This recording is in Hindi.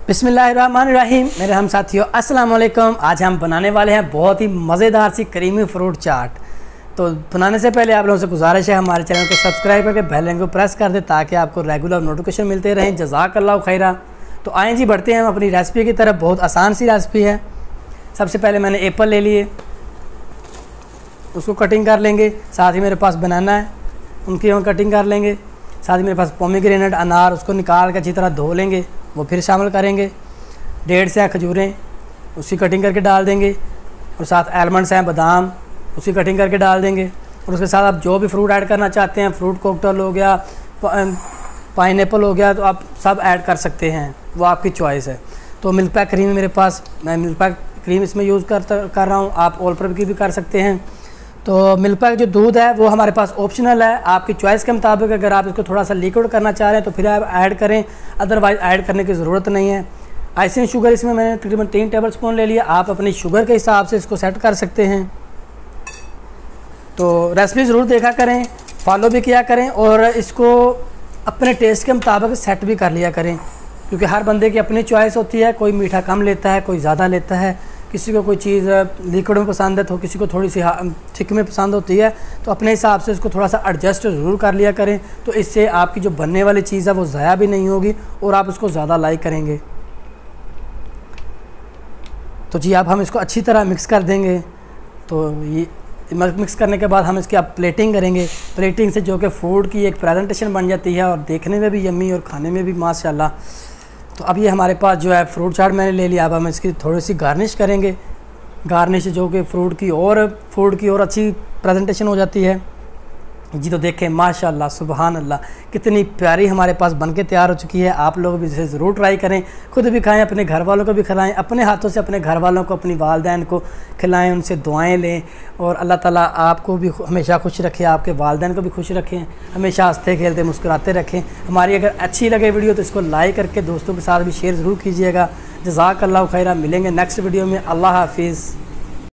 बिस्मिल्लाहिर्रहमानिर्रहीम। मेरे हम साथियों अस्सलाम वालेकुम। आज हम बनाने वाले हैं बहुत ही मज़ेदार सी करीमी फ्रूट चाट। तो बनाने से पहले आप लोगों से गुजारिश है हमारे चैनल को सब्सक्राइब करके बेल आइकन को प्रेस कर दें ताकि आपको रेगुलर नोटिफिकेशन मिलते रहें। जज़ाकल्लाहु खैरा। तो आएँ जी, बढ़ते हैं हम अपनी रेसिपी की तरफ। बहुत आसान सी रेसिपी है। सबसे पहले मैंने एप्पल ले लिए, उसको कटिंग कर लेंगे। साथ ही मेरे पास बनाना है, उनकी हम कटिंग कर लेंगे। साथ ही मेरे पास पोमीग्रेनेट अनार, उसको निकाल कर अच्छी तरह धो लेंगे, वो फिर शामिल करेंगे। डेट्स हैं, खजूरें, उसकी कटिंग करके डाल देंगे। और साथ आलमंड्स हैं, बादाम, उसकी कटिंग करके डाल देंगे। और उसके साथ आप जो भी फ्रूट ऐड करना चाहते हैं, फ्रूट कॉकटेल हो गया, पाइनएप्पल हो गया, तो आप सब ऐड कर सकते हैं, वो आपकी चॉइस है। तो मिल्क पैक क्रीम है मेरे पास, मैं मिल्क पैक क्रीम इसमें यूज़ कर रहा हूँ। आप ऑल पर की भी कर सकते हैं। तो मिल्क पैक जो दूध है वो हमारे पास ऑप्शनल है, आपकी चॉइस के मुताबिक। अगर आप इसको थोड़ा सा लिक्विड करना चाह रहे हैं तो फिर आप ऐड करें, अदरवाइज़ ऐड करने की ज़रूरत नहीं है। आइसिंग शुगर इसमें मैंने तकरीबन 3 टेबल स्पून ले लिया। आप अपनी शुगर के हिसाब से इसको सेट कर सकते हैं। तो रेसिपी ज़रूर देखा करें, फॉलो भी किया करें और इसको अपने टेस्ट के मुताबिक सेट भी कर लिया करें, क्योंकि हर बंदे की अपनी चॉइस होती है। कोई मीठा कम लेता है, कोई ज़्यादा लेता है, किसी को कोई चीज़ लिक्विड में पसंद है तो किसी को थोड़ी सी थिक में पसंद होती है। तो अपने हिसाब से इसको थोड़ा सा एडजस्ट ज़रूर कर लिया करें। तो इससे आपकी जो बनने वाली चीज़ है वो ज़ाया भी नहीं होगी और आप उसको ज़्यादा लाइक करेंगे। तो जी अब हम इसको अच्छी तरह मिक्स कर देंगे। तो ये मिक्स करने के बाद हम इसकी अब प्लेटिंग करेंगे। प्लेटिंग से जो कि फूड की एक प्रेजेंटेशन बन जाती है और देखने में भी यम्मी और खाने में भी माशाल्लाह। तो अब ये हमारे पास जो है फ्रूट चाट मैंने ले लिया। अब हम इसकी थोड़ी सी गार्निश करेंगे। गार्निश जो कि फूड की और अच्छी प्रेजेंटेशन हो जाती है जी। तो देखें माशाल्लाह सुबहान अल्लाह, कितनी प्यारी हमारे पास बनके तैयार हो चुकी है। आप लोग भी इसे ज़रूर ट्राई करें, खुद भी खाएं, अपने घर वालों को भी खिलाएं, अपने हाथों से अपने घर वालों को, अपनी वालदैन को खिलाएं, उनसे दुआएं लें। और अल्लाह ताला आपको भी हमेशा खुश रखे, आपके वालदैन को भी खुश रखें, हमेशा हंसते खेलते मुस्कुराते रखें। हमारी अगर अच्छी लगे वीडियो तो इसको लाइक करके दोस्तों के साथ भी शेयर ज़रूर कीजिएगा। जज़ाकल्लाहु खैरा। मिलेंगे नेक्स्ट वीडियो में। अल्लाह हाफिज़।